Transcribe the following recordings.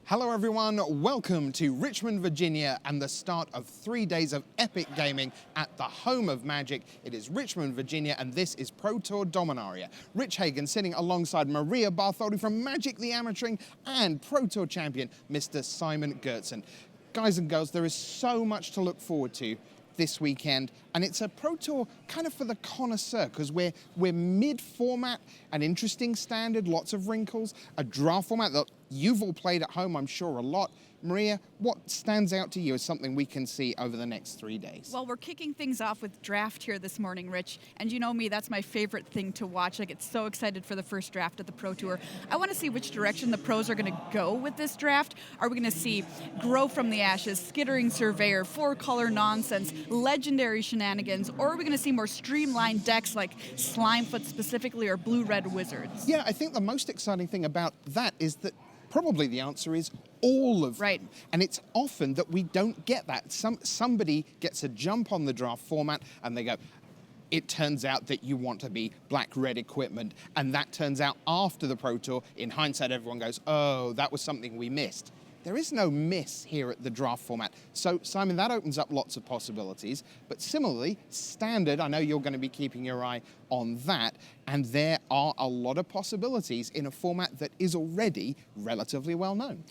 Hello everyone, welcome to Richmond, Virginia and the start of 3 days of epic gaming at the home of Magic. It is Richmond, Virginia and this is Pro Tour Dominaria. Rich Hagan sitting alongside Maria Bartholdi from Magic the Amateuring and Pro Tour champion Mr. Simon Gertzen. Guys and girls, there is so much to look forward to this weekend, and it's a Pro Tour kind of for the connoisseur because we're mid-format, an interesting standard, lots of wrinkles, a draft format that you've all played at home, I'm sure, a lot. Maria, what stands out to you as something we can see over the next 3 days? Well, we're kicking things off with draft here this morning, Rich. And you know me, that's my favorite thing to watch. I get so excited for the first draft at the Pro Tour. I want to see which direction the pros are going to go with this draft. Are we going to see Grow from the Ashes, Skittering Surveyor, four-color nonsense, legendary shenanigans, or are we going to see more streamlined decks like Slimefoot specifically or Blue-Red Wizards? Yeah, I think the most exciting thing about that is that probably the answer is all of them. And it's often that we don't get that. Somebody gets a jump on the draft format and they go, it turns out that you want to be black-red equipment. And that turns out after the Pro Tour, in hindsight, everyone goes, oh, that was something we missed. There is no miss here at the draft format. So, Simon, that opens up lots of possibilities. But similarly, standard, I know you're going to be keeping your eye on that. And there are a lot of possibilities in a format that is already relatively well known.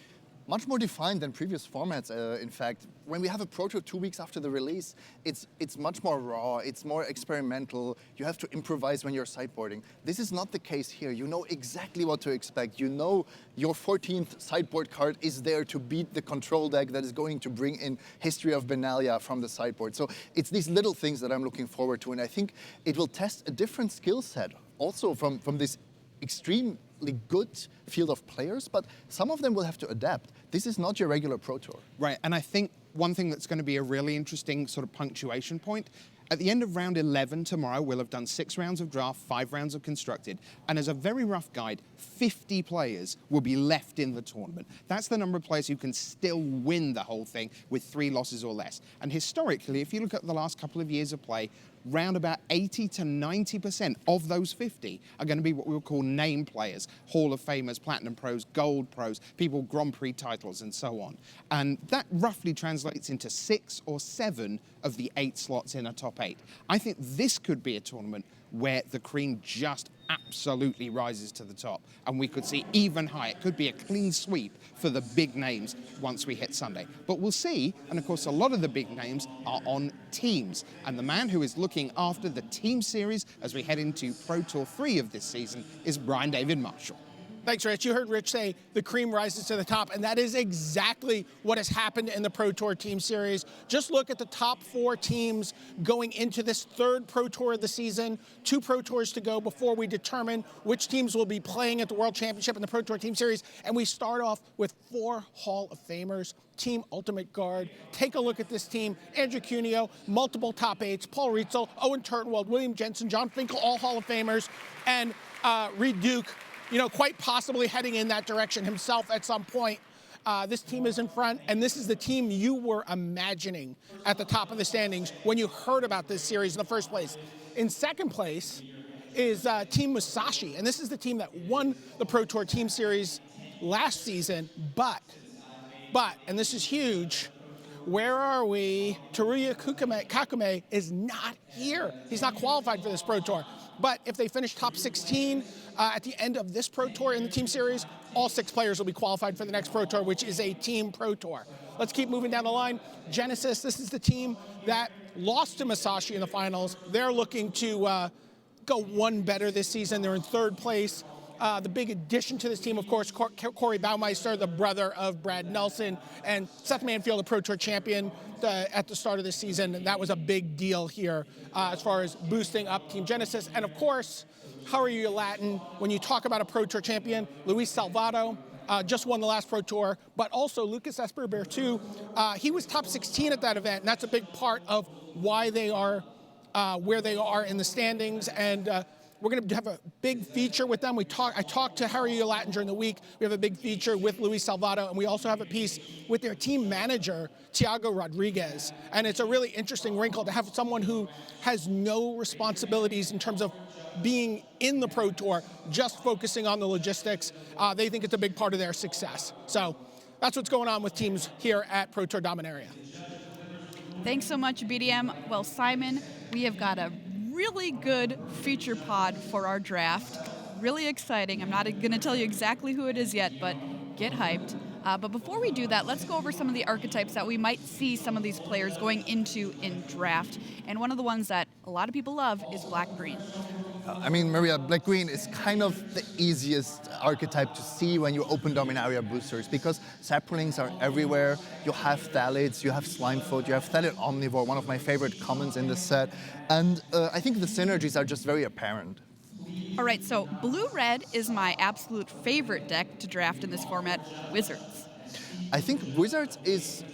Much more defined than previous formats, in fact. When we have a Pro Tour 2 weeks after the release, it's much more raw, it's more experimental. You have to improvise when you're sideboarding. This is not the case here. You know exactly what to expect. You know your 14th sideboard card is there to beat the control deck that is going to bring in History of Benalia from the sideboard. So it's these little things that I'm looking forward to, and I think it will test a different skill set also from this extremely good field of players, but some of them will have to adapt. This is not your regular Pro Tour. Right, and I think one thing that's going to be a really interesting sort of punctuation point, at the end of round 11 tomorrow, we'll have done 6 rounds of draft, 5 rounds of constructed, and as a very rough guide, 50 players will be left in the tournament. That's the number of players who can still win the whole thing with 3 losses or less. And historically, if you look at the last couple of years of play, round about 80 to 90% of those 50 are going to be what we'll call name players, Hall of Famers, Platinum Pros, Gold Pros, people Grand Prix titles and so on. And that roughly translates into 6 or 7 of the 8 slots in a top 8. I think this could be a tournament where the cream just absolutely rises to the top and we could see even higher. It could be a clean sweep for the big names once we hit Sunday. But we'll see, and of course a lot of the big names are on teams. And the man who is looking after the team series as we head into Pro Tour 3 of this season is Brian David Marshall. Thanks, Rich. You heard Rich say the cream rises to the top, and that is exactly what has happened in the Pro Tour Team Series. Just look at the top 4 teams going into this 3rd Pro Tour of the season. 2 Pro Tours to go before we determine which teams will be playing at the World Championship and the Pro Tour Team Series. And we start off with 4 Hall of Famers. Team Ultimate Guard. Take a look at this team. Andrew Cuneo, multiple top 8s. Paul Rietzel, Owen Turtenwald, William Jensen, John Finkel, all Hall of Famers. And Reed Duke, you know, quite possibly heading in that direction himself at some point. This team is in front, and this is the team you were imagining at the top of the standings when you heard about this series in the first place. In second place is Team Musashi, and this is the team that won the Pro Tour Team Series last season, but, and this is huge, where are we? Teruya Kakume is not here. He's not qualified for this Pro Tour. But if they finish top 16 at the end of this Pro Tour in the team series, all 6 players will be qualified for the next Pro Tour, which is a team Pro Tour. Let's keep moving down the line. Genesis, this is the team that lost to Musashi in the finals. They're looking to go one better this season. They're in 3rd place. The big addition to this team, of course, Corey Baumeister, the brother of Brad Nelson, and Seth Manfield, the Pro Tour champion at the start of this season. And that was a big deal here as far as boosting up Team Genesis. And of course, how are you Latin? When you talk about a Pro Tour champion, Luis Salvato just won the last Pro Tour, but also Lucas Esperber too. He was top 16 at that event, and that's a big part of why they are where they are in the standings. And we're going to have a big feature with them. I talked to Harry Latin during the week. We have a big feature with Luis Salvato, and we also have a piece with their team manager, Tiago Rodriguez. And it's a really interesting wrinkle to have someone who has no responsibilities in terms of being in the Pro Tour, just focusing on the logistics. They think it's a big part of their success. So that's what's going on with teams here at Pro Tour Dominaria. Thanks so much, BDM. Well, Simon, we have got a really good feature pod for our draft. Really exciting. I'm not going to tell you exactly who it is yet, but get hyped. But before we do that, let's go over some of the archetypes that we might see some of these players going into in draft. And one of the ones that a lot of people love is black-green. I mean, Maria, black-green is kind of the easiest archetype to see when you open Dominaria boosters because saplings are everywhere. You have Thalids, you have Slimefoot, you have Thalid Omnivore, one of my favorite commons in this set. And I think the synergies are just very apparent. All right, so blue-red is my absolute favorite deck to draft in this format, Wizards. I think Wizards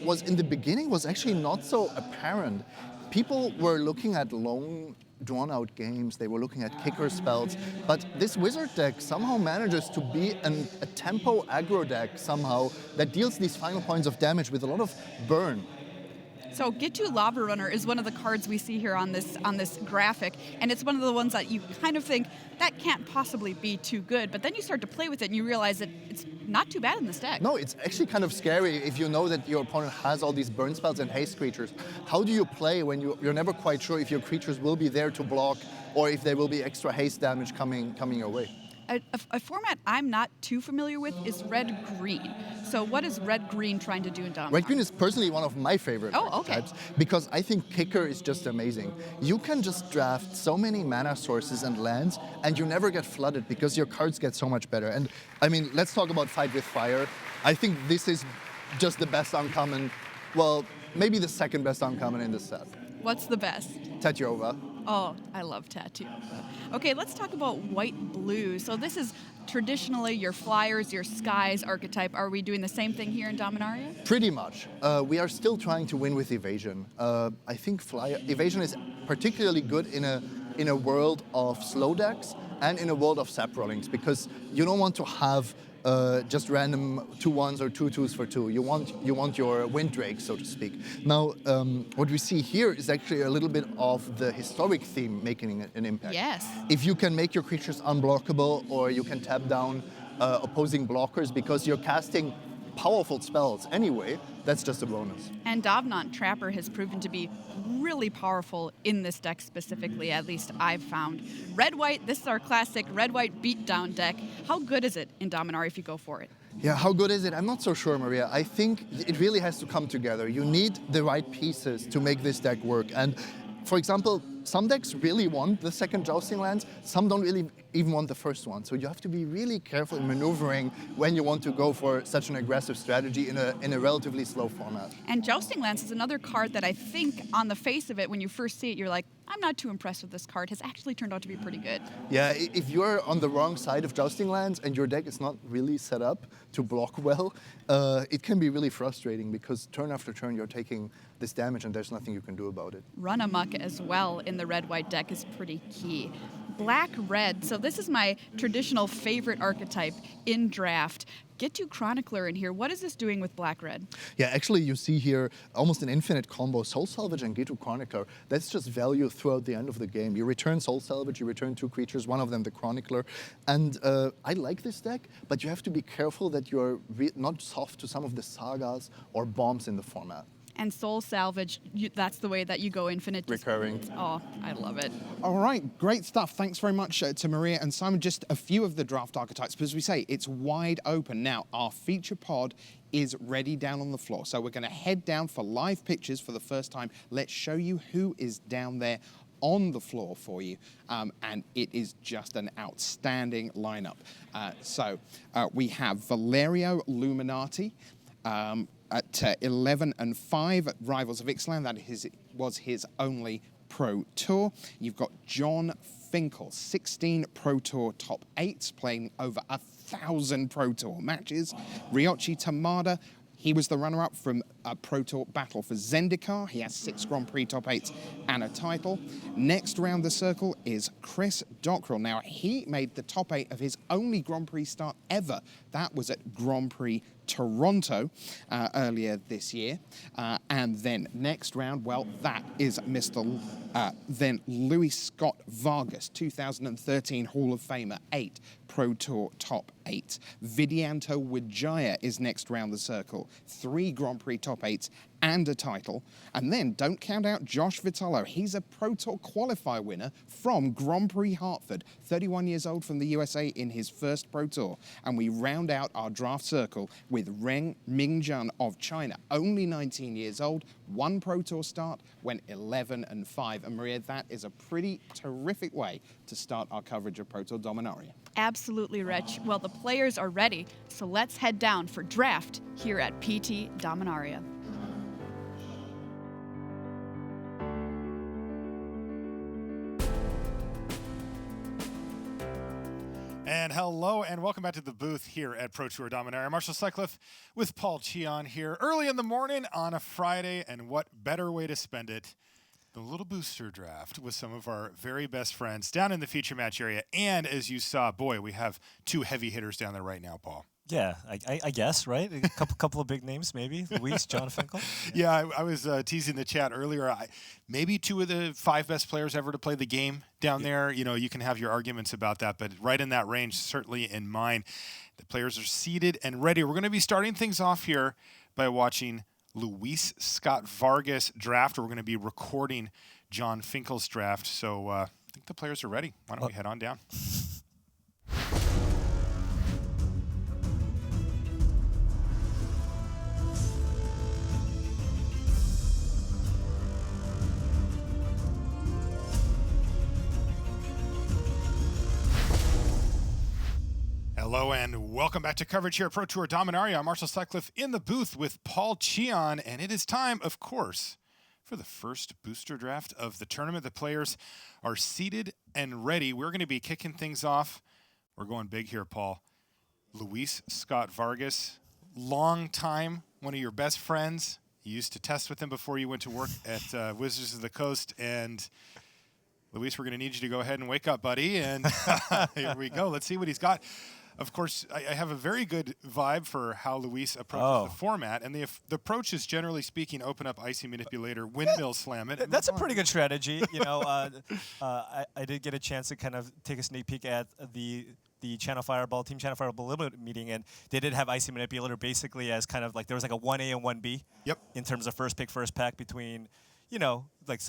was in the beginning was actually not so apparent. People were looking at long, drawn-out games. They were looking at kicker spells. But this Wizard deck somehow manages to be a tempo aggro deck somehow that deals these final points of damage with a lot of burn. So Gitu Lava Runner is one of the cards we see here on this graphic, and it's one of the ones that you kind of think that can't possibly be too good, but then you start to play with it and you realize that it's not too bad in this deck. No, it's actually kind of scary if you know that your opponent has all these burn spells and haste creatures. How do you play when you're never quite sure if your creatures will be there to block or if there will be extra haste damage coming your way? A format I'm not too familiar with is red-green. So what is red-green trying to do in Dominaria? Red-green is personally one of my favorite okay. archetypes because I think Kicker is just amazing. You can just draft so many mana sources and lands and you never get flooded because your cards get so much better. And I mean, let's talk about Fight with Fire. I think this is just the best uncommon, well, maybe the second best uncommon in this set. What's the best? Tatiova. Oh, I love Tatiova. Okay, let's talk about white-blue. So this is traditionally your Flyers, your Skies archetype. Are we doing the same thing here in Dominaria? Pretty much. We are still trying to win with Evasion. I think Evasion is particularly good in a world of slow decks and in a world of sap rollings because you don't want to have just random 2-1s or 2-2s for 2. You want your wind drake, so to speak. Now, what we see here is actually a little bit of the historic theme making an impact. Yes. If you can make your creatures unblockable, or you can tap down opposing blockers because you're casting powerful spells anyway, that's just a bonus. And Dovnant Trapper has proven to be really powerful in this deck specifically, at least I've found. Red-white, this is our classic red-white beatdown deck. How good is it in Dominaria if you go for it? Yeah, how good is it? I'm not so sure, Maria. I think it really has to come together. You need the right pieces to make this deck work. And for example, some decks really want the second Jousting Lands, some don't really even want the first one. So you have to be really careful in maneuvering when you want to go for such an aggressive strategy in a relatively slow format. And Jousting Lance is another card that I think on the face of it, when you first see it, you're like, I'm not too impressed with this card. Has actually turned out to be pretty good. Yeah, if you're on the wrong side of Jousting Lands and your deck is not really set up to block well, it can be really frustrating because turn after turn you're taking this damage and there's nothing you can do about it. Run amok as well in the red-white deck is pretty key. Black-red, so this is my traditional favorite archetype in draft. Gitu Chronicler in here. What is this doing with black-red? Yeah, actually you see here almost an infinite combo. Soul Salvage and Gitu Chronicler, that's just value throughout the end of the game. You return Soul Salvage, you return 2 creatures, one of them the Chronicler. And I like this deck, but you have to be careful that you're not soft to some of the sagas or bombs in the format. And Soul Salvage, that's the way that you go infinite. Recurring. Oh, I love it. All right, great stuff. Thanks very much to Maria and Simon. Just a few of the draft archetypes, but as we say, it's wide open. Now, our feature pod is ready down on the floor. So we're going to head down for live pictures for the first time. Let's show you who is down there on the floor for you. And it is just an outstanding lineup. So we have Valerio Luminati, at 11 and 5 at Rivals of Ixalan. That was his only Pro Tour. You've got John Finkel, 16 Pro Tour top 8s, playing over 1,000 Pro Tour matches. Ryoichi Tamada, he was the runner-up from a Pro Tour battle for Zendikar. He has 6 Grand Prix top 8s and a title. Next round the circle is Chris Dockrell. Now, he made the top 8 of his only Grand Prix start ever. That was at Grand Prix Toronto earlier this year. And then next round, well, that is Mr. Then Louis Scott-Vargas, 2013 Hall of Famer, 8 Pro Tour top 8. Vidianto Wijaya is next round the circle, 3 Grand Prix top 8s and a title. And then don't count out Josh Vitolo. He's a Pro Tour qualifier winner from Grand Prix Hartford, 31 years old from the USA in his first Pro Tour. And we round out our draft circle with Ren Mingjun of China, only 19 years old, 1 Pro Tour start, went 11-5. And Maria, that is a pretty terrific way to start our coverage of Pro Tour Dominaria. Absolutely, Rich. Well, the players are ready, so let's head down for draft here at PT Dominaria. And hello and welcome back to the booth here at Pro Tour Dominaria. Marshall Sutcliffe with Paul Cheon here early in the morning on a Friday, and what better way to spend it than a little booster draft with some of our very best friends down in the feature match area. And as you saw, boy, we have 2 heavy hitters down there right now, Paul. Yeah, I guess, right? A couple of big names, maybe. Luis, John Finkel. Yeah, I was teasing the chat earlier. Maybe 2 of the 5 best players ever to play the game down there. You know, you can have your arguments about that, but right in that range, certainly in mine. The players are seated and ready. We're going to be starting things off here by watching Luis Scott-Vargas draft. We're going to be recording John Finkel's draft. So I think the players are ready. Why don't we head on down? Hello and welcome back to coverage here at Pro Tour Dominaria. I'm Marshall Sutcliffe in the booth with Paul Cheon, and it is time, of course, for the first booster draft of the tournament. The players are seated and ready. We're going to be kicking things off. We're going big here, Paul. Luis Scott-Vargas, long time, one of your best friends. You used to test with him before you went to work at Wizards of the Coast, and Luis, we're going to need you to go ahead and wake up, buddy. And here we go. Let's see what he's got. Of course, I have a very good vibe for how Luis approaches the format, and the approach is, generally speaking, open up Icy Manipulator, windmill slam it. That's a pretty good strategy. You know, I did get a chance to kind of take a sneak peek at the Channel Fireball, Team Channel Fireball Limit meeting, and they did have Icy Manipulator basically as kind of like there was like a 1A and 1B. Yep. In terms of first pick, first pack between, you know, like.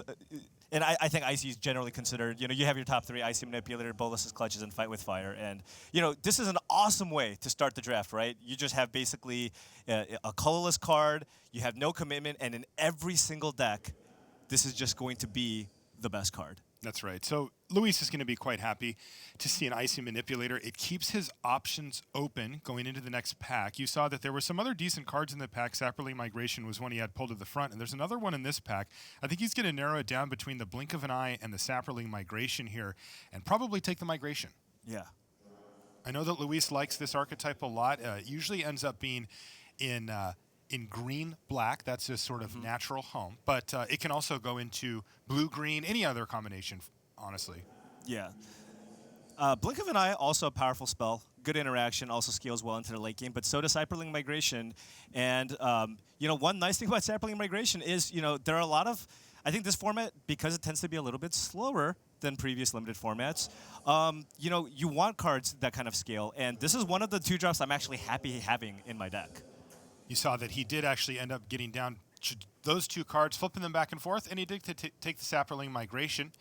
And I think Icy is generally considered, you know, you have your top 3, Icy Manipulator, Bolus's Clutches, and Fight with Fire. And, you know, this is an awesome way to start the draft, right? You just have basically a colorless card, you have no commitment, and in every single deck, this is just going to be the best card. That's right. So Luis is going to be quite happy to see an Icy Manipulator. It keeps his options open going into the next pack. You saw that there were some other decent cards in the pack. Saproling Migration was one he had pulled to the front, and there's another one in this pack. I think he's going to narrow it down between the Blink of an Eye and the Saproling Migration here, and probably take the Migration. Yeah. I know that Luis likes this archetype a lot. It usually ends up being in green-black. That's his sort of natural home. But it can also go into blue-green, any other combination, honestly. Yeah. Blink of an Eye, also a powerful spell. Good interaction, also scales well into the late game. But so does Saproling Migration. And, you know, one nice thing about Saproling Migration is, you know, there are a lot of, I think this format, because it tends to be a little bit slower than previous limited formats, you know, you want cards that kind of scale. And this is one of the 2 drops I'm actually happy having in my deck. You saw that he did actually end up getting down to those 2 cards, flipping them back and forth, and he did take the Saproling Migration.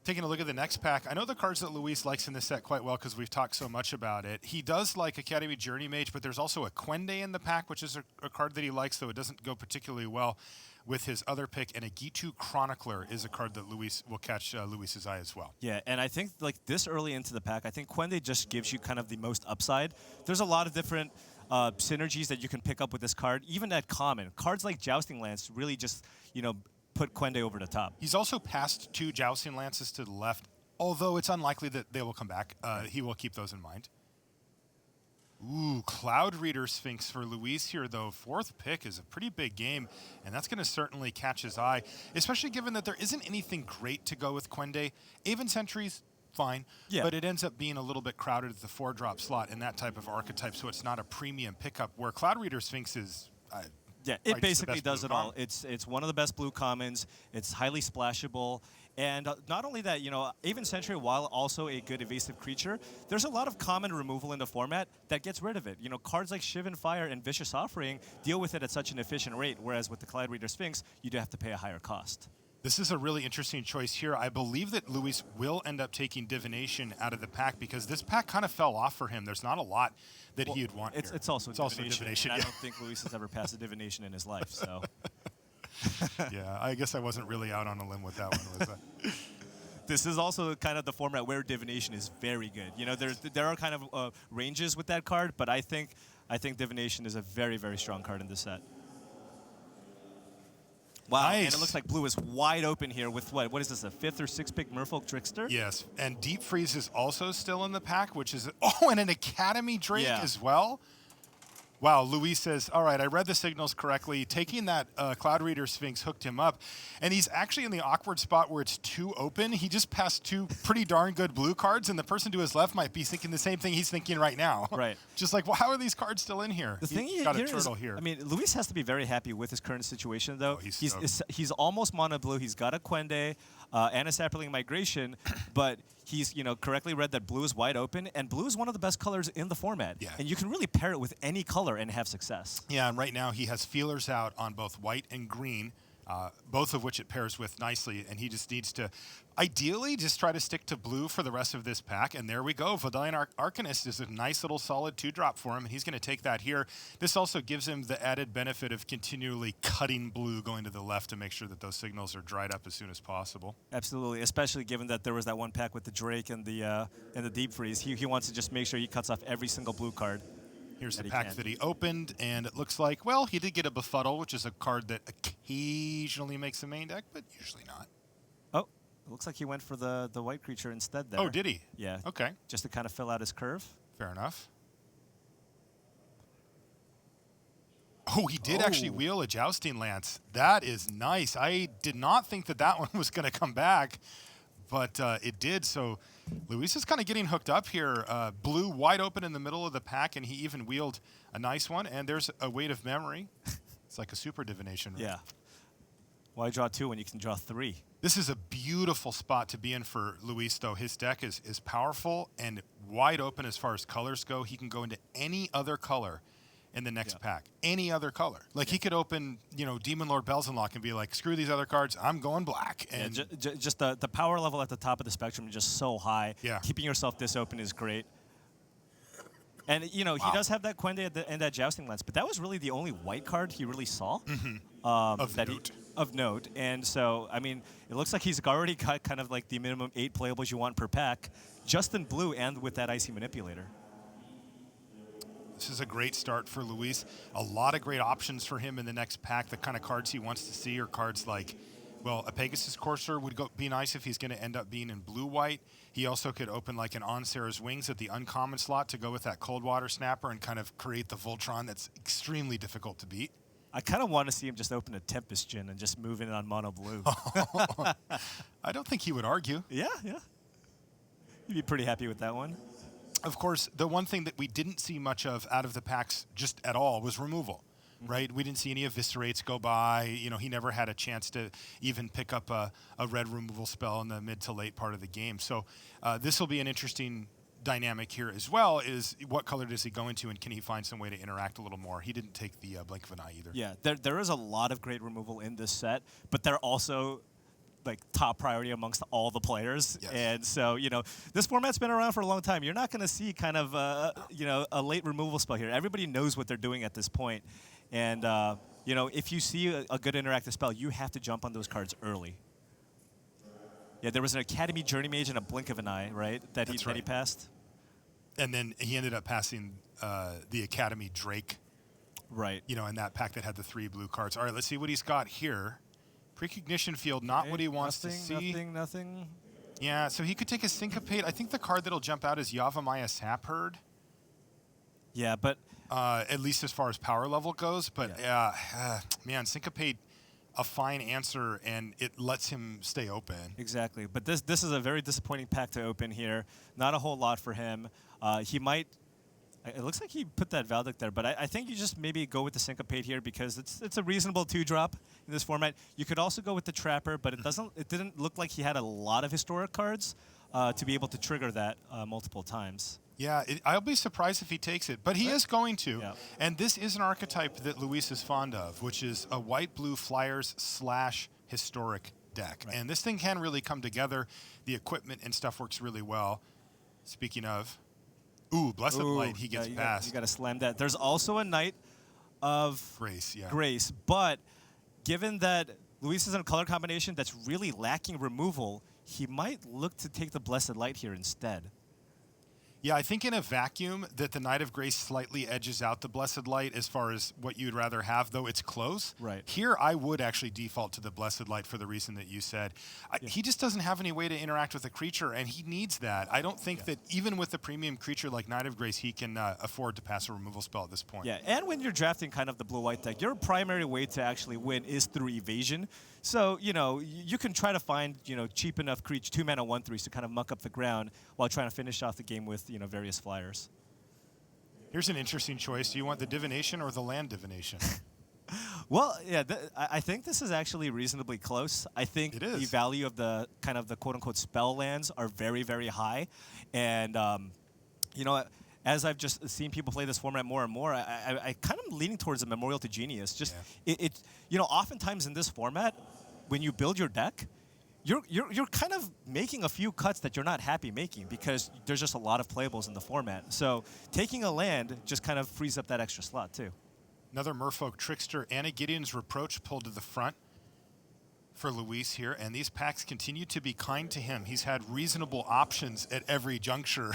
Taking a look at the next pack, I know the cards that Luis likes in this set quite well because we've talked so much about it. He does like Academy Journey Mage, but there's also a Quende in the pack, which is a card that he likes, though it doesn't go particularly well with his other pick. And a Gitu Chronicler is a card that Luis will catch Luis's eye as well. Yeah, and I think like this early into the pack, I think Quende just gives you kind of the most upside. There's a lot of different synergies that you can pick up with this card, even at common. Cards like Jousting Lance really just, you know, put Quende over the top. He's also passed 2 Jousting Lances to the left, although it's unlikely that they will come back. He will keep those in mind. Ooh, Cloud Reader Sphinx for Luis here, though. 4th pick is a pretty big game, and that's going to certainly catch his eye, especially given that there isn't anything great to go with Quende. Aven Sentries, fine. Yeah. But it ends up being a little bit crowded at the 4-drop slot in that type of archetype, so it's not a premium pickup, where Cloud Reader Sphinx is... Yeah, probably it just the basically best does blue it all. common. It's one of the best blue commons. It's highly splashable. And not only that, even Sentry, while also a good evasive creature, there's a lot of common removal in the format that gets rid of it. Cards like Shiv and Fire and Vicious Offering deal with it at such an efficient rate, whereas with the Cloud Reader Sphinx, you do have to pay a higher cost. This is a really interesting choice here. I believe that Luis will end up taking Divination out of the pack because this pack kind of fell off for him. There's not a lot that he'd want here. It's also Divination. Yeah. I don't think Luis has ever passed a Divination in his life, so... Yeah, I guess I wasn't really out on a limb with that one, was I? This is also kind of the format where Divination is very good. There are kind of ranges with that card, but I think Divination is a very, very strong card in this set. Wow, Nice. And it looks like blue is wide open here with what is this, a 5th or 6th pick Merfolk Trickster? Yes, and Deep Freeze is also still in the pack, which is... and an Academy Drake as well. Wow, Luis says, all right, I read the signals correctly. Taking that Cloud Reader Sphinx hooked him up. And he's actually in the awkward spot where it's too open. He just passed 2 pretty darn good blue cards, and the person to his left might be thinking the same thing he's thinking right now. Right. Just like, well, how are these cards still in here? The thing got here a turtle here. I mean, Luis has to be very happy with his current situation, though. Oh, he's almost mono blue. He's got a Quende and a Sapperling Migration, but he's correctly read that blue is wide open, and blue is one of the best colors in the format. Yeah. And you can really pair it with any color and have success. Yeah, and right now he has feelers out on both white and green, both of which it pairs with nicely, and he just needs to, ideally, just try to stick to blue for the rest of this pack, and there we go. Vidalian Arcanist is a nice little solid 2-drop for him, and he's going to take that here. This also gives him the added benefit of continually cutting blue going to the left to make sure that those signals are dried up as soon as possible. Absolutely, especially given that there was that one pack with the Drake and the Deep Freeze. He wants to just make sure he cuts off every single blue card. Here's the pack that he opened, and it looks like, well, he did get a Befuddle, which is a card that occasionally makes the main deck, but usually not. Oh, it looks like he went for the white creature instead there. Oh, did he? Yeah. Okay. Just to kind of fill out his curve. Fair enough. Oh, he did actually wheel a Jousting Lance. That is nice. I did not think that one was going to come back, but it did. So Luis is kind of getting hooked up here. Blue wide open in the middle of the pack, and he even wheeled a nice one. And there's a Weight of Memory. It's like a super divination. Right? Yeah. Why draw 2 when you can draw 3? This is a beautiful spot to be in for Luis, though. His deck is powerful and wide open as far as colors go. He can go into any other color in the next pack. Any other color. Like he could open, Demon Lord Belzenlock and be like, screw these other cards, I'm going black. And just the power level at the top of the spectrum is just so high. Yeah. Keeping yourself this open is great. And, he does have that Quende and that Jousting Lance, but that was really the only white card he really saw. Of note. And so, I mean, it looks like he's already got kind of like the minimum 8 playables you want per pack, just in blue and with that Icy Manipulator. This is a great start for Luis. A lot of great options for him in the next pack. The kind of cards he wants to see are cards like, well, a Pegasus Courser would be nice if he's going to end up being in blue-white. He also could open like an On Sarah's Wings at the uncommon slot to go with that Cold Water Snapper and kind of create the Voltron that's extremely difficult to beat. I kind of want to see him just open a Tempest Djinn and just move in on mono blue. I don't think he would argue. Yeah. You'd be pretty happy with that one. Of course, the one thing that we didn't see much of out of the packs just at all was removal, right? We didn't see any Eviscerates go by. He never had a chance to even pick up a red removal spell in the mid to late part of the game. So this will be an interesting dynamic here as well, is what color does he go into, and can he find some way to interact a little more? He didn't take the blink of an eye either. Yeah, there is a lot of great removal in this set, but they're also like top priority amongst all the players. Yes. And so, this format's been around for a long time. You're not going to see kind of, a late removal spell here. Everybody knows what they're doing at this point. And, if you see a good interactive spell, you have to jump on those cards early. Yeah, there was an Academy Journey Mage and a Blink of an Eye, right? That he passed. And then he ended up passing the Academy Drake. Right. In that pack that had the 3 blue cards. All right, let's see what he's got here. Precognition Field, not what he wants to see. Nothing. Yeah, so he could take a Syncopate. I think the card that'll jump out is Yavimaya Sapherd. Yeah, but... at least as far as power level goes. But, man, Syncopate a fine answer, and it lets him stay open. Exactly. But this is a very disappointing pack to open here. Not a whole lot for him. He might. It looks like he put that Valdic there, but I think you just maybe go with the Syncopate here because it's a reasonable 2-drop in this format. You could also go with the Trapper, but it didn't look like he had a lot of historic cards to be able to trigger that multiple times. Yeah, I'll be surprised if he takes it, but he is going to. Yeah. And this is an archetype that Luis is fond of, which is a white-blue flyers / historic deck. Right. And this thing can really come together. The equipment and stuff works really well. Speaking of, Blessed Light, he gets past. You got to slam that. There's also a Knight of Grace, but given that Luis is in a color combination that's really lacking removal, he might look to take the Blessed Light here instead. Yeah, I think in a vacuum that the Knight of Grace slightly edges out the Blessed Light as far as what you'd rather have, though it's close. Right. Here, I would actually default to the Blessed Light for the reason that you said. He just doesn't have any way to interact with a creature, and he needs that. I don't think that even with a premium creature like Knight of Grace, he can afford to pass a removal spell at this point. Yeah, and when you're drafting kind of the blue-white deck, your primary way to actually win is through evasion. So, you can try to find, cheap enough creature, 2-mana 1/3s to kind of muck up the ground while trying to finish off the game with, various flyers. Here's an interesting choice. Do you want the divination or the land divination? Well, yeah, I think this is actually reasonably close. I think the value of the kind of the quote-unquote spell lands are very, very high. And, as I've just seen people play this format more and more, I kind of leaning towards a Memorial to Genius. Just oftentimes in this format, when you build your deck, you're kind of making a few cuts that you're not happy making because there's just a lot of playables in the format. So taking a land just kind of frees up that extra slot too. Another Merfolk Trickster and a Gideon's Reproach pulled to the front for Luis here, and these packs continue to be kind to him. He's had reasonable options at every juncture.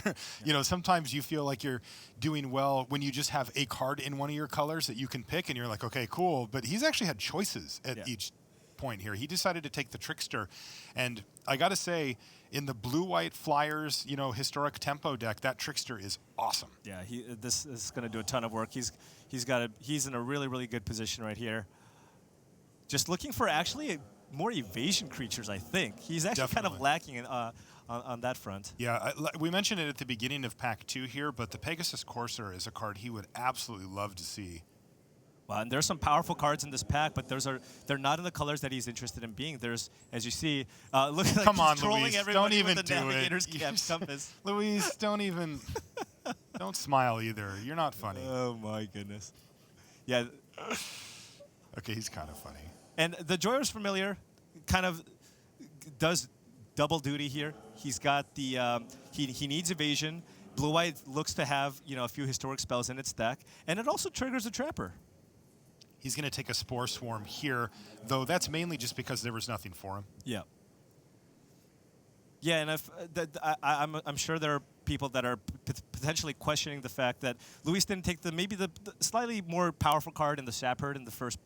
Sometimes you feel like you're doing well when you just have a card in one of your colors that you can pick, and you're like, okay, cool. But he's actually had choices at each point here. He decided to take the Trickster, and I got to say, in the blue-white flyers, historic tempo deck, that Trickster is awesome. Yeah, this is going to do a ton of work. He's in a really, really good position right here. Just looking for actually more evasion creatures, I think. He's actually kind of lacking on that front. Yeah, we mentioned it at the beginning of Pack 2 here, but the Pegasus Courser is a card he would absolutely love to see. Well, and there's some powerful cards in this pack, but they're not in the colors that he's interested in being. There's, as you see, looks like he's trolling Luis, everybody don't even with the do Navigator's it. compass. Luis, don't smile either. You're not funny. Oh my goodness. Yeah. Okay, he's kind of funny. And the Joyous Familiar kind of does double duty here. He's got the he needs evasion. Blue-white looks to have a few historic spells in its deck, and it also triggers a Trapper. He's going to take a Spore Swarm here, though that's mainly just because there was nothing for him. Yeah. Yeah, and I'm sure there are people that are potentially questioning the fact that Luis didn't take maybe the slightly more powerful card in the Sapherd in the first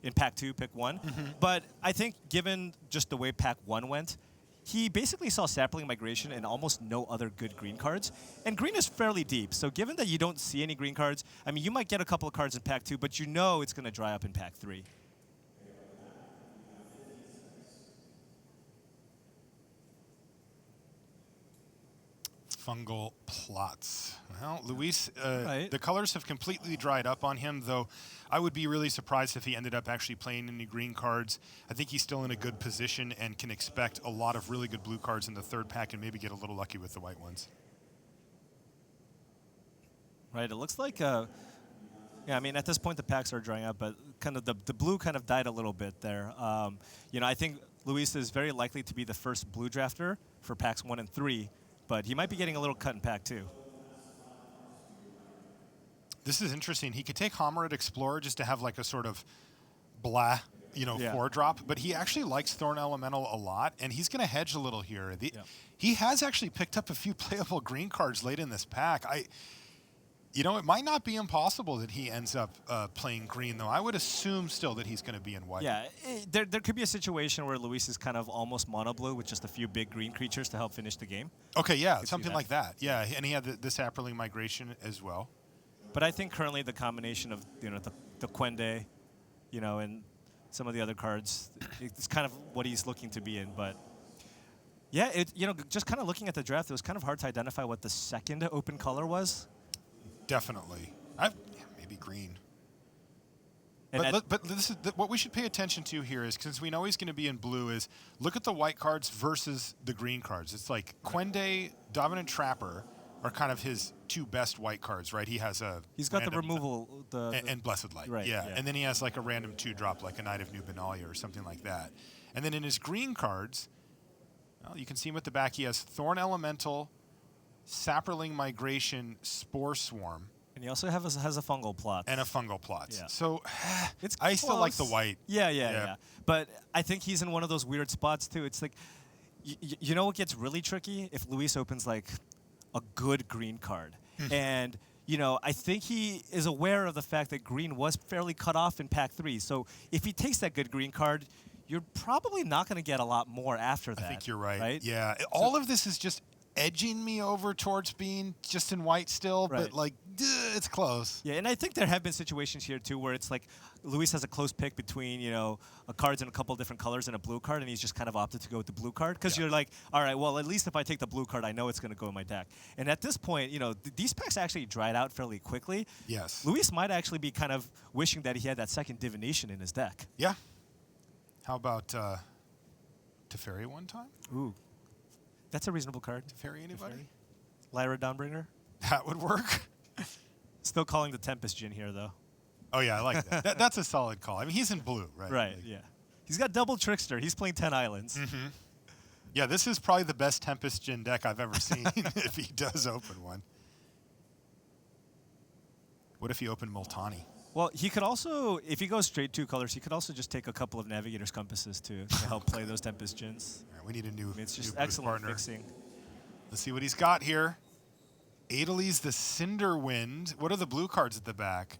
in Pack 2, Pick 1. Mm-hmm. But I think given just the way Pack 1 went, he basically saw Sapling Migration and almost no other good green cards. And green is fairly deep, so given that you don't see any green cards, I mean, you might get a couple of cards in Pack 2, but it's going to dry up in Pack 3. Fungal Plots. Well, Luis, the colors have completely dried up on him, though I would be really surprised if he ended up actually playing any green cards. I think he's still in a good position and can expect a lot of really good blue cards in the third pack and maybe get a little lucky with the white ones. Right, it looks like, at this point the packs are drying up, but kind of the blue kind of died a little bit there. I think Luis is very likely to be the first blue drafter for packs 1 and 3, but he might be getting a little cut in Pack 2. This is interesting. He could take Homerid Explorer just to have like a sort of blah, 4-drop, but he actually likes Thorn Elemental a lot, and he's going to hedge a little here. He has actually picked up a few playable green cards late in this pack. It might not be impossible that he ends up playing green, though. I would assume still that he's going to be in white. Yeah, there could be a situation where Luis is kind of almost mono blue with just a few big green creatures to help finish the game. Okay, yeah, something like that. Yeah, and he had the Saproling Migration as well. But I think currently the combination of the Quende, and some of the other cards. It's kind of what he's looking to be in, but yeah, just kind of looking at the draft, it was kind of hard to identify what the second open color was. Definitely. Maybe green. And But this is what we should pay attention to here is, since we know he's going to be in blue, is look at the white cards versus the green cards. It's like Quende, Dominant Trapper are kind of his two best white cards, right? He's got the removal, and Blessed Light, right, yeah. yeah. And then he has like a random 2-drop, like a Knight of New Benalia or something like that. And then in his green cards, well, you can see him at the back. He has Thorn Elemental, Saproling Migration, Spore Swarm. And he also has a fungal plot. And a fungal plot. Yeah. So It's I still like the close. white. Yeah. But I think he's in one of those weird spots, too. It's like, you know what gets really tricky? If Luis opens, like, a good green card. And, I think he is aware of the fact that green was fairly cut off in Pack 3. So if he takes that good green card, you're probably not going to get a lot more after that. I think you're right. Right? Yeah. All of this is just edging me over towards being just in white still, Right. but like it's close. Yeah, and I think there have been situations here too where it's like Luis has a close pick between a cards in a couple of different colors and a blue card, and he's just kind of opted to go with the blue card because you're like, all right, well at least if I take the blue card, I know it's going to go in my deck. And at this point, these packs actually dried out fairly quickly. Yes. Luis might actually be kind of wishing that he had that second divination in his deck. Yeah. How about Teferi one time? Ooh, that's a reasonable card. Teferi anybody? Lyra Dawnbringer. That would work. Still calling the Tempest Djinn here though. Oh yeah, I like that. That's a solid call. I mean, he's in blue, right? Right. Like, Yeah. He's got double Trickster. He's playing 10 islands. Yeah, this is probably the best Tempest Djinn deck I've ever seen if he does open one. What if he opened Multani? Well, he could also, if he goes straight 2 colors, he could also just take a couple of Navigator's Compasses to help play those Tempest Djinns. All right, we need a new, It's just new excellent partner. fixing. Let's see what he's got here. Adeliz the Cinderwind. What are the blue cards at the back?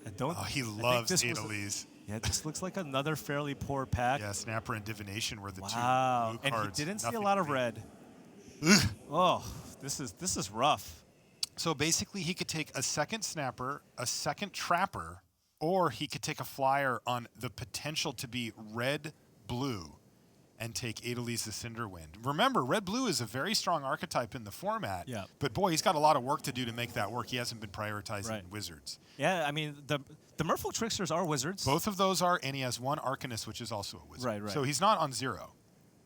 I don't. Oh, he I think loves this was Adeliz. Yeah, this looks like another fairly poor pack. Yeah, Snapper and Divination were the Wow. two blue And cards. he didn't see a Nothing lot to of beat. red. Oh, this is rough. So basically, he could take a second Snapper, a second Trapper, or he could take a flyer on the potential to be red-blue and take Adeliz the Cinderwind. Remember, red-blue is a very strong archetype in the format. Yeah. But boy, he's got a lot of work to do to make that work. He hasn't been prioritizing Right. Wizards. Yeah, I mean the Merfolk Tricksters are wizards. Both of those are, and he has one Arcanist, which is also a wizard. Right, right. So he's not on 0.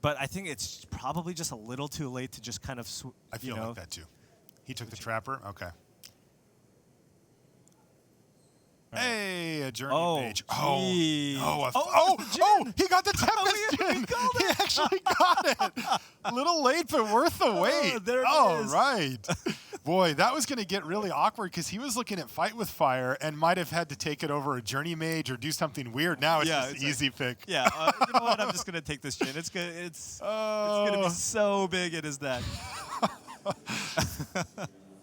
But I think it's probably just a little too late to just kind of I feel like that too. He took the Trapper? Okay. Hey, a Journey Mage. geez. He got the Tempest Djinn. He actually got it. A little late, but worth the wait. there it All is. right. Boy, that was going to get really awkward because he was looking at Fight with Fire and might have had to take it over a Journey Mage or do something weird. Now it's just an easy pick. Yeah, you know what? I'm just gonna take this Djinn. It's gonna be so big in his deck.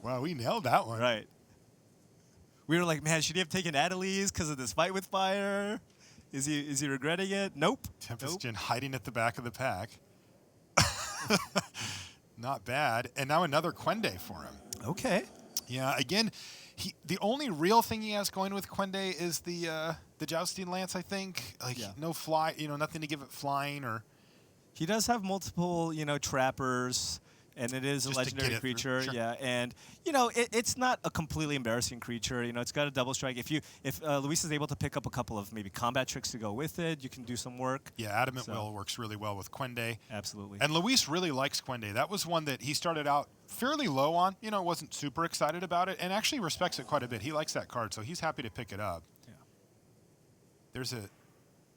Wow, we nailed that one. Right. We were like, man, should he have taken Adeliz because of this Fight with Fire? Is he regretting it? Nope. Tempest Nope. Djinn hiding at the back of the pack. Not bad. And now another Quende for him. Okay. Yeah, again, the only real thing he has going with Quende is the Jousting Lance, I think. Like, no fly, nothing to give it flying or... He does have multiple, trappers, and it is Just a to legendary get it through, creature. sure. Yeah, and it's not a completely embarrassing creature. It's got a double strike. If Luis is able to pick up a couple of maybe combat tricks to go with it, you can do some work. Yeah, Adamant Will works really well with Quende. Absolutely. And Luis really likes Quende. That was one that he started out fairly low on. Wasn't super excited about it, and actually respects it quite a bit. He likes that card, so he's happy to pick it up. Yeah. There's a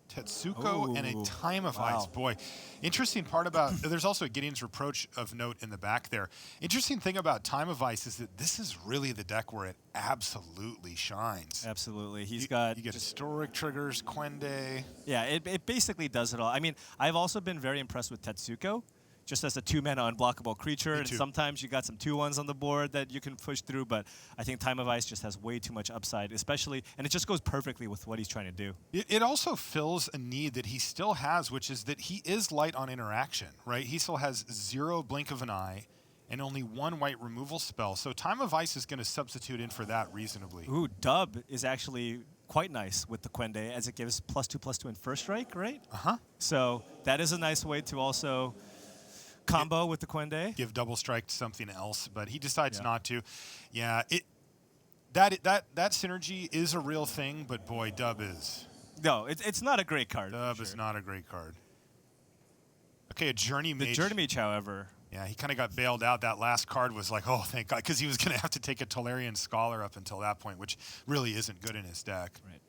Tetsuko and a Time of wow. Ice. Boy, interesting part about, there's also a Gideon's Reproach of note in the back there. Interesting thing about Time of Ice is that this is really the deck where it absolutely shines. Absolutely. You get historic triggers, Quende. Yeah, it basically does it all. I mean, I've also been very impressed with Tetsuko, just as a 2-mana unblockable creature. And sometimes you got some 2/1s on the board that you can push through, but I think Time of Ice just has way too much upside, especially, and it just goes perfectly with what he's trying to do. It also fills a need that he still has, which is that he is light on interaction, right? He still has 0 blink of an eye and only 1 white removal spell. So Time of Ice is going to substitute in for that reasonably. Ooh, Dub is actually quite nice with the Quende, as it gives +2/+2 in first strike, right? Uh-huh. So that is a nice way to also combo with the Quende. Give double strike to something else, but he decides Yeah. not to. Yeah, that synergy is a real thing, but boy, Dub is. No, it's not a great card. Dub for is sure. not a great card. Okay, a Journey The Mage. Journey Mage, however. Yeah, he kind of got bailed out. That last card was like, oh, thank God, because he was going to have to take a Tolarian Scholar up until that point, which really isn't good in his deck. Right.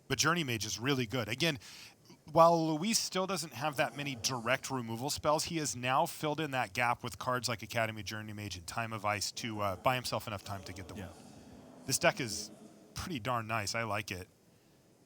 But Journey Mage is really good. Again, while Luis still doesn't have that many direct removal spells, he has now filled in that gap with cards like Academy Journey Mage and Time of Ice to buy himself enough time to get the win. This deck is pretty darn nice. I like it.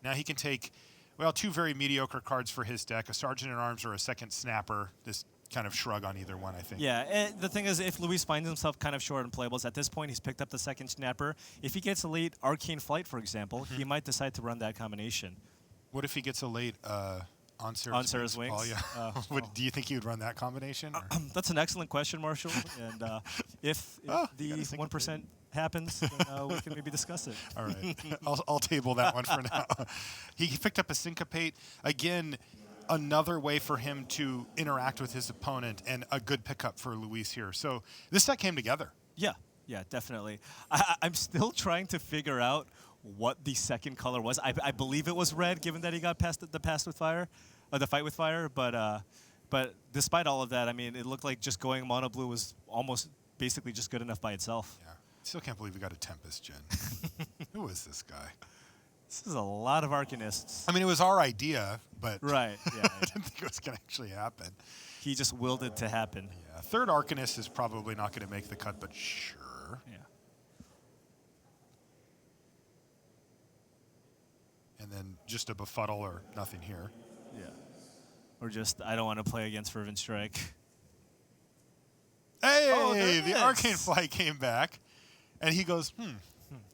Now he can take, well, 2 very mediocre cards for his deck, a Sergeant at Arms or a second Snapper. This kind of shrug on either one, I think. Yeah, and the thing is, if Luis finds himself kind of short on playables, at this point he's picked up the second Snapper. If he gets a late Arcane Flight, for example, he might decide to run that combination. What if he gets a late on Sarah's Wings? Paul, yeah. Do you think he would run that combination? or? That's an excellent question, Marshall. And if the 1% happens, then we can maybe discuss it. All right. I'll table that one for now. He picked up a Syncopate. Again, another way for him to interact with his opponent, and a good pickup for Luis here. So this set came together. Yeah, definitely. I'm still trying to figure out what the second color was. I believe it was red, given that he got past the fight with fire. But despite all of that, I mean, it looked like just going mono blue was almost basically just good enough by itself. Yeah. Still can't believe we got a Tempest Gen. Who is this guy? This is a lot of Arcanists. I mean, it was our idea, but Right, yeah. I didn't think it was going to actually happen. He just willed it to happen. Yeah. Third Arcanist is probably not going to make the cut, but sure. Yeah. And then just a befuddle or nothing here. Yeah. Or just, I don't want to play against Fervent Strike. Hey, Oh, there it the is. Arcane Flight came back, and he goes,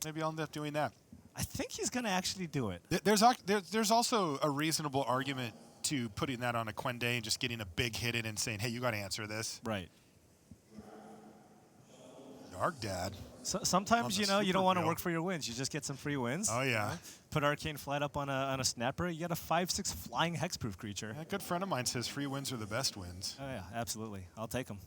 maybe I'll end up doing that. I think he's going to actually do it. There's also a reasonable argument to putting that on a Quende and just getting a big hit in and saying, hey, you got to answer this. Right. Dark Dad. So, sometimes, you don't super want to real. work for your wins. You just get some free wins. Oh, yeah. Put Arcane Flight up on a Snapper. You get a 5/6 flying hexproof creature. A good friend of mine says free wins are the best wins. Oh, yeah, absolutely. I'll take them.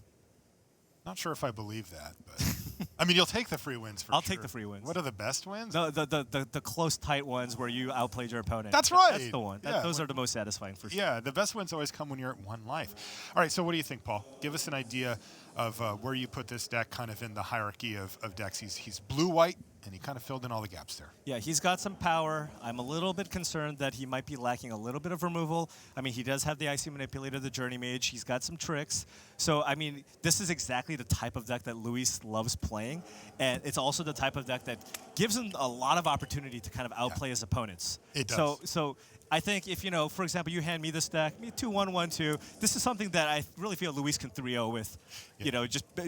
Not sure if I believe that, but I mean, you'll take the free wins for I'll sure. take the free wins. What are the best wins? The close, tight ones where you outplayed your opponent. That's right. That's the one. Yeah. Those are the most satisfying for sure. Yeah, the best wins always come when you're at 1 life. All right, so what do you think, Paul? Give us an idea of where you put this deck kind of in the hierarchy of decks. He's blue-white, and he kind of filled in all the gaps there. Yeah, he's got some power. I'm a little bit concerned that he might be lacking a little bit of removal. I mean, he does have the Icy Manipulator, the Journey Mage. He's got some tricks. So, I mean, this is exactly the type of deck that Luis loves playing. And it's also the type of deck that gives him a lot of opportunity to kind of outplay his opponents. It does. So I think if, for example, you hand me this deck, me 2-1-1-2, this is something that I really feel Luis can 3-0 with,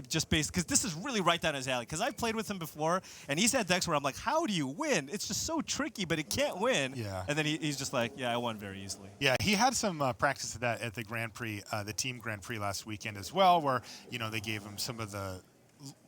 just based, because this is really right down his alley. Because I've played with him before, and he's had decks where I'm like, how do you win? It's just so tricky, but it can't win. Yeah. And then he's just like, yeah, I won very easily. Yeah, he had some practice of that at the Grand Prix, the Team Grand Prix last weekend as well, where, they gave him some of the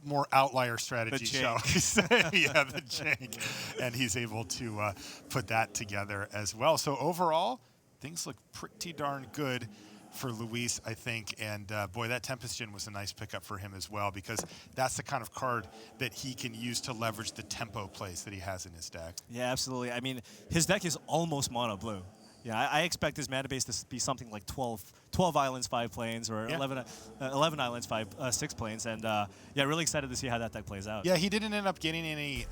more outlier strategy, shall we say. Yeah, the jank. And he's able to put that together as well. So overall, things look pretty darn good for Luis, I think. And boy, that Tempest Gen was a nice pickup for him as well, because that's the kind of card that he can use to leverage the tempo plays that he has in his deck. Yeah, absolutely. I mean, his deck is almost mono blue. Yeah, I expect his mana base to be something like 12 islands, 5 planes, or 11 islands, 6 planes. And yeah, really excited to see how that deck plays out. Yeah, he didn't end up getting any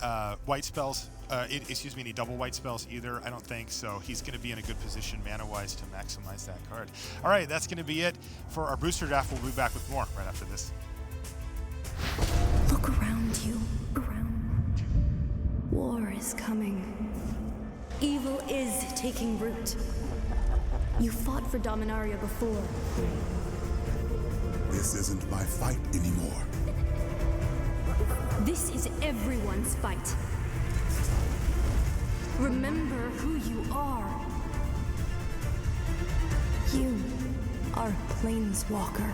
white spells, any double white spells either, I don't think. So he's going to be in a good position mana-wise to maximize that card. All right, that's going to be it for our booster draft. We'll be back with more right after this. Look around you. War is coming. Evil is taking root. You fought for Dominaria before. This isn't my fight anymore. This is everyone's fight. Remember who you are. You are a planeswalker.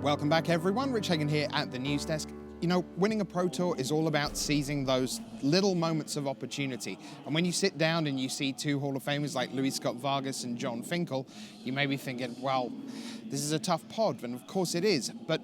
Welcome back, everyone. Rich Hagan here at the news desk. You know, winning a Pro Tour is all about seizing those little moments of opportunity. And when you sit down and you see two Hall of Famers like Scott-Vargas and John Finkel, you may be thinking, well, this is a tough pod, and of course it is. But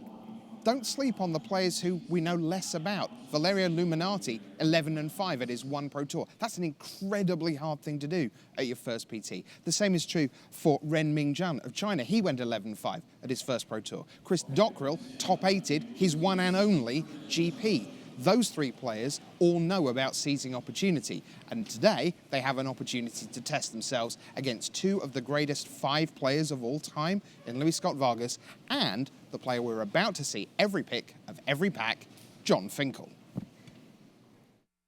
don't sleep on the players who we know less about. Valerio Luminati, 11-5 at his one Pro Tour. That's an incredibly hard thing to do at your first PT. The same is true for Ren Mingjun of China. He went 11-5 at his first Pro Tour. Chris Dockrell top-8'd his one and only GP. Those three players all know about seizing opportunity, and today they have an opportunity to test themselves against two of the greatest 5 players of all time in Scott-Vargas and the player we're about to see every pick of every pack, John Finkel.